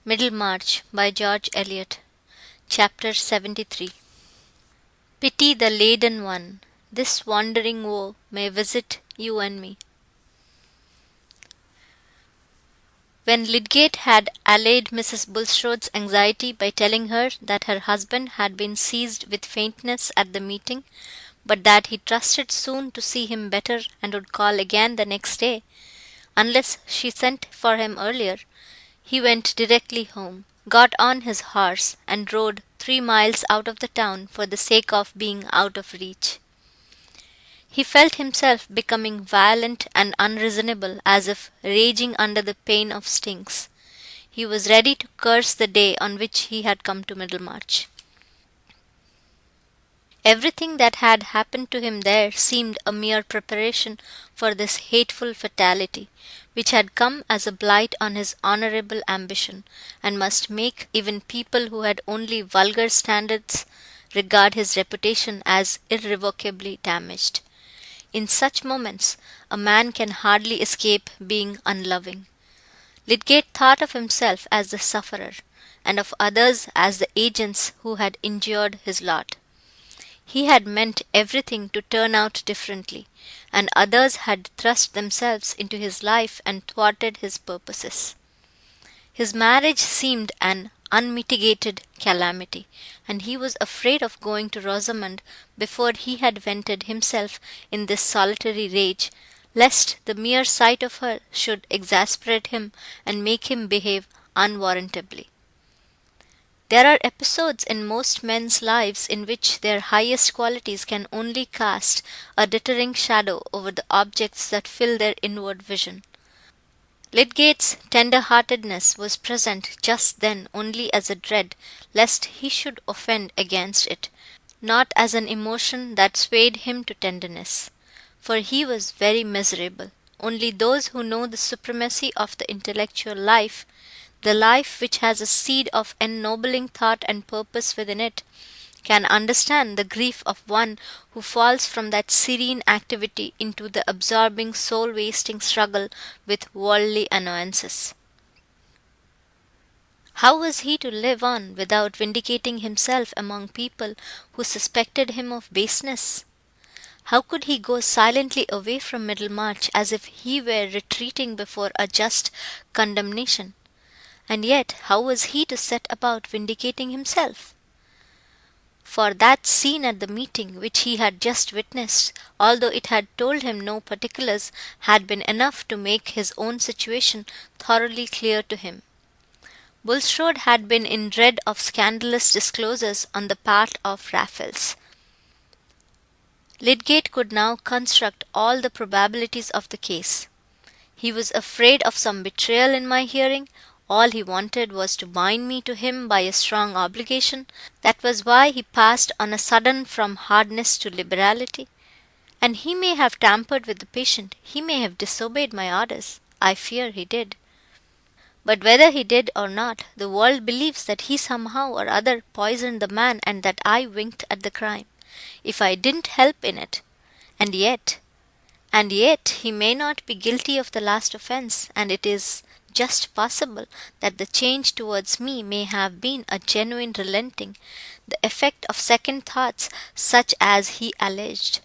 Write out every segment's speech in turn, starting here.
Middlemarch by George Eliot. Chapter 73. Pity the laden one, this wandering woe may visit you and me. When Lydgate had allayed Mrs. Bulstrode's anxiety by telling her that her husband had been seized with faintness at the meeting, but that he trusted soon to see him better and would call again the next day, unless she sent for him earlier, he went directly home, got on his horse, and rode 3 miles out of the town for the sake of being out of reach. He felt himself becoming violent and unreasonable, as if raging under the pain of stings. He was ready to curse the day on which he had come to Middlemarch. Everything that had happened to him there seemed a mere preparation for this hateful fatality, which had come as a blight on his honourable ambition, and must make even people who had only vulgar standards regard his reputation as irrevocably damaged. In such moments a man can hardly escape being unloving. Lydgate thought of himself as the sufferer, and of others as the agents who had injured his lot. He had meant everything to turn out differently, and others had thrust themselves into his life and thwarted his purposes. His marriage seemed an unmitigated calamity, and he was afraid of going to Rosamond before he had vented himself in this solitary rage, lest the mere sight of her should exasperate him and make him behave unwarrantably. There are episodes in most men's lives in which their highest qualities can only cast a deterring shadow over the objects that fill their inward vision. Lydgate's tender-heartedness was present just then only as a dread lest he should offend against it, not as an emotion that swayed him to tenderness. For he was very miserable. Only those who know the supremacy of the intellectual life, the life which has a seed of ennobling thought and purpose within it, can understand the grief of one who falls from that serene activity into the absorbing soul-wasting struggle with worldly annoyances. How was he to live on without vindicating himself among people who suspected him of baseness? How could he go silently away from Middlemarch as if he were retreating before a just condemnation? And yet how was he to set about vindicating himself? For that scene at the meeting, which he had just witnessed, although it had told him no particulars, had been enough to make his own situation thoroughly clear to him. Bulstrode had been in dread of scandalous disclosures on the part of Raffles. Lydgate could now construct all the probabilities of the case. He was afraid of some betrayal in my hearing. All he wanted was to bind me to him by a strong obligation. That was why he passed on a sudden from hardness to liberality. And he may have tampered with the patient, he may have disobeyed my orders. I fear he did. But whether he did or not, the world believes that he somehow or other poisoned the man, and that I winked at the crime, if I didn't help in it. And yet he may not be guilty of the last offence, and it is just possible that the change towards me may have been a genuine relenting, the effect of second thoughts such as he alleged.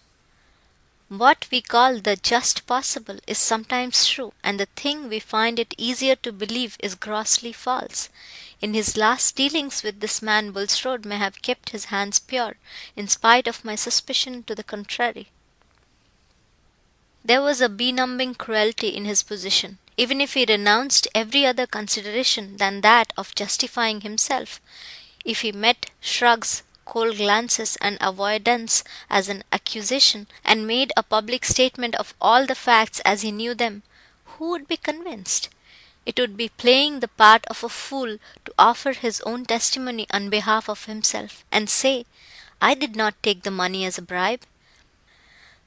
What we call the just possible is sometimes true, and the thing we find it easier to believe is grossly false. In his last dealings with this man Bulstrode may have kept his hands pure, in spite of my suspicion to the contrary. There was a benumbing cruelty in his position. Even if he renounced every other consideration than that of justifying himself, if he met shrugs, cold glances, and avoidance as an accusation, and made a public statement of all the facts as he knew them, who would be convinced? It would be playing the part of a fool to offer his own testimony on behalf of himself, and say, "I did not take the money as a bribe."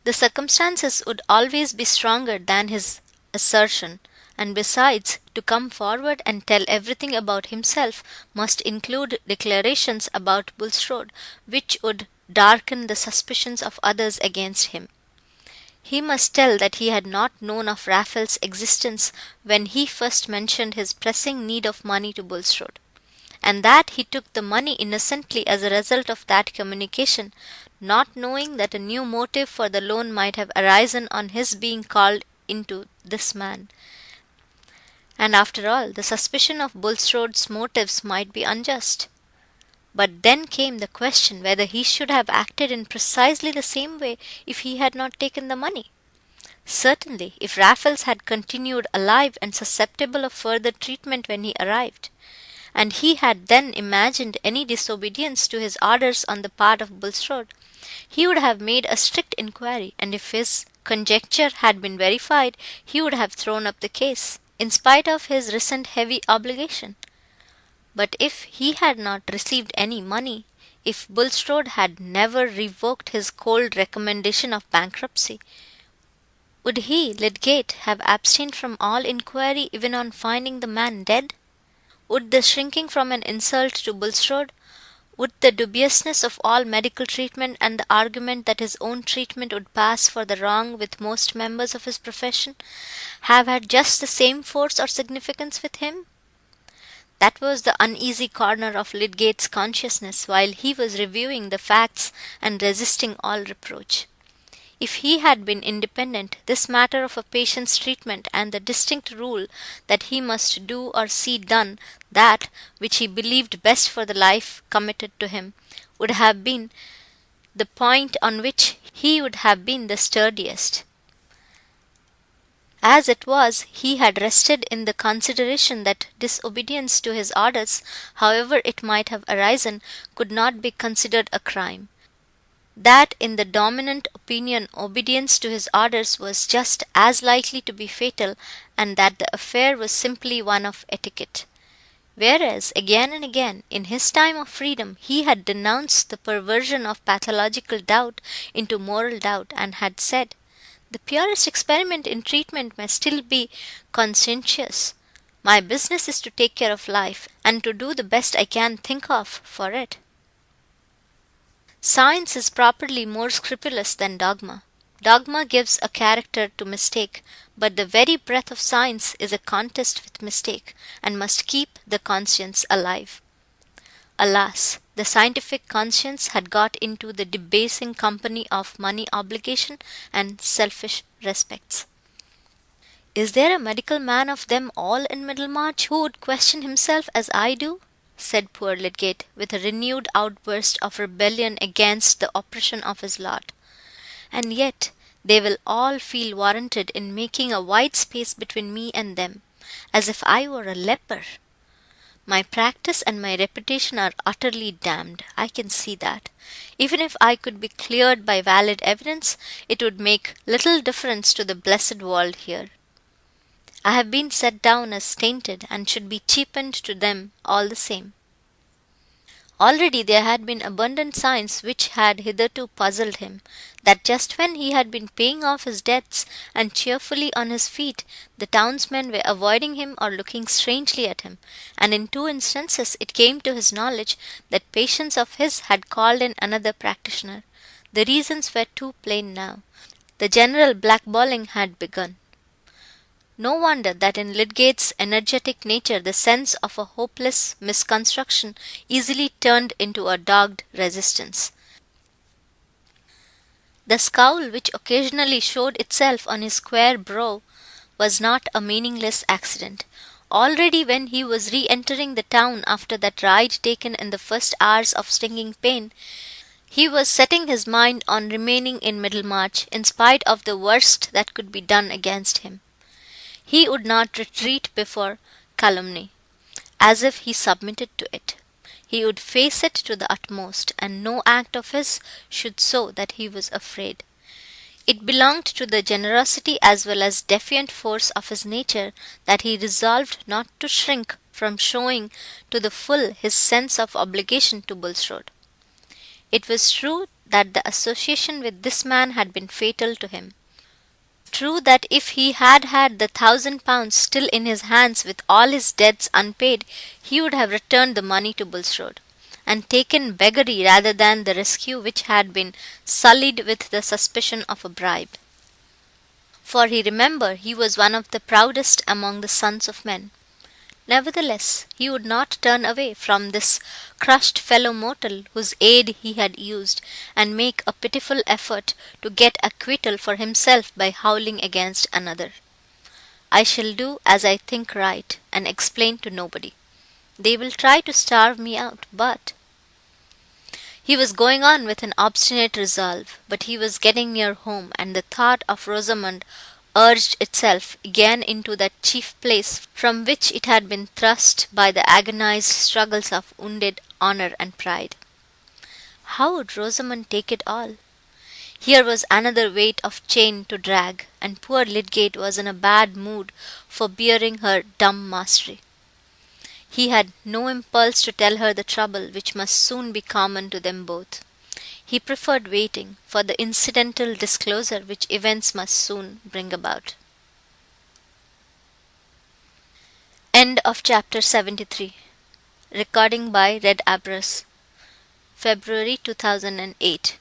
The circumstances would always be stronger than his assertion, and besides, to come forward and tell everything about himself must include declarations about Bulstrode, which would darken the suspicions of others against him. He must tell that he had not known of Raphael's existence when he first mentioned his pressing need of money to Bulstrode, and that he took the money innocently as a result of that communication, not knowing that a new motive for the loan might have arisen on his being called into this man. And after all, the suspicion of Bulstrode's motives might be unjust. But then came the question whether he should have acted in precisely the same way if he had not taken the money. Certainly, if Raffles had continued alive and susceptible of further treatment when he arrived, and he had then imagined any disobedience to his orders on the part of Bulstrode, he would have made a strict inquiry, and if his conjecture had been verified, he would have thrown up the case, in spite of his recent heavy obligation. But if he had not received any money, if Bulstrode had never revoked his cold recommendation of bankruptcy, would he, Lydgate, have abstained from all inquiry even on finding the man dead? Would the shrinking from an insult to Bulstrode, would the dubiousness of all medical treatment, and the argument that his own treatment would pass for the wrong with most members of his profession, have had just the same force or significance with him? That was the uneasy corner of Lydgate's consciousness while he was reviewing the facts and resisting all reproach. If he had been independent, this matter of a patient's treatment and the distinct rule that he must do or see done that which he believed best for the life committed to him, would have been the point on which he would have been the sturdiest. As it was, he had rested in the consideration that disobedience to his orders, however it might have arisen, could not be considered a crime, that in the dominant opinion obedience to his orders was just as likely to be fatal, and that the affair was simply one of etiquette. Whereas, again and again, in his time of freedom, he had denounced the perversion of pathological doubt into moral doubt, and had said, "The purest experiment in treatment may still be conscientious. My business is to take care of life, and to do the best I can think of for it. Science is properly more scrupulous than dogma. Dogma gives a character to mistake, but the very breath of science is a contest with mistake, and must keep the conscience alive." Alas, the scientific conscience had got into the debasing company of money obligation and selfish respects. "Is there a medical man of them all in Middlemarch who would question himself as I do?" said poor Lydgate, with a renewed outburst of rebellion against the oppression of his lot. "And yet they will all feel warranted in making a wide space between me and them, as if I were a leper. My practice and my reputation are utterly damned, I can see that. Even if I could be cleared by valid evidence, it would make little difference to the blessed world here. I have been set down as tainted, and should be cheapened to them all the same." Already there had been abundant signs which had hitherto puzzled him, that just when he had been paying off his debts and cheerfully on his feet, the townsmen were avoiding him or looking strangely at him, and in 2 instances it came to his knowledge that patients of his had called in another practitioner. The reasons were too plain now. The general blackballing had begun. No wonder that in Lydgate's energetic nature the sense of a hopeless misconstruction easily turned into a dogged resistance. The scowl which occasionally showed itself on his square brow was not a meaningless accident. Already when he was re-entering the town after that ride taken in the first hours of stinging pain, he was setting his mind on remaining in Middlemarch, in spite of the worst that could be done against him. He would not retreat before calumny, as if he submitted to it. He would face it to the utmost, and no act of his should show that he was afraid. It belonged to the generosity as well as defiant force of his nature that he resolved not to shrink from showing to the full his sense of obligation to Bulstrode. It was true that the association with this man had been fatal to him. True that if he had had the £1,000 still in his hands with all his debts unpaid, he would have returned the money to Bulstrode, and taken beggary rather than the rescue which had been sullied with the suspicion of a bribe. for he remembered he was one of the proudest among the sons of men. Nevertheless, he would not turn away from this crushed fellow mortal whose aid he had used, and make a pitiful effort to get acquittal for himself by howling against another. "I shall do as I think right, and explain to nobody. They will try to starve me out, but—" He was going on with an obstinate resolve, but he was getting near home, and the thought of Rosamond urged itself again into that chief place from which it had been thrust by the agonized struggles of wounded honour and pride. How would Rosamond take it all? Here was another weight of chain to drag, and poor Lydgate was in a bad mood for bearing her dumb mastery. He had no impulse to tell her the trouble which must soon be common to them both. He preferred waiting for the incidental disclosure which events must soon bring about. End of chapter 73. Recording by Red Abras. February 2008.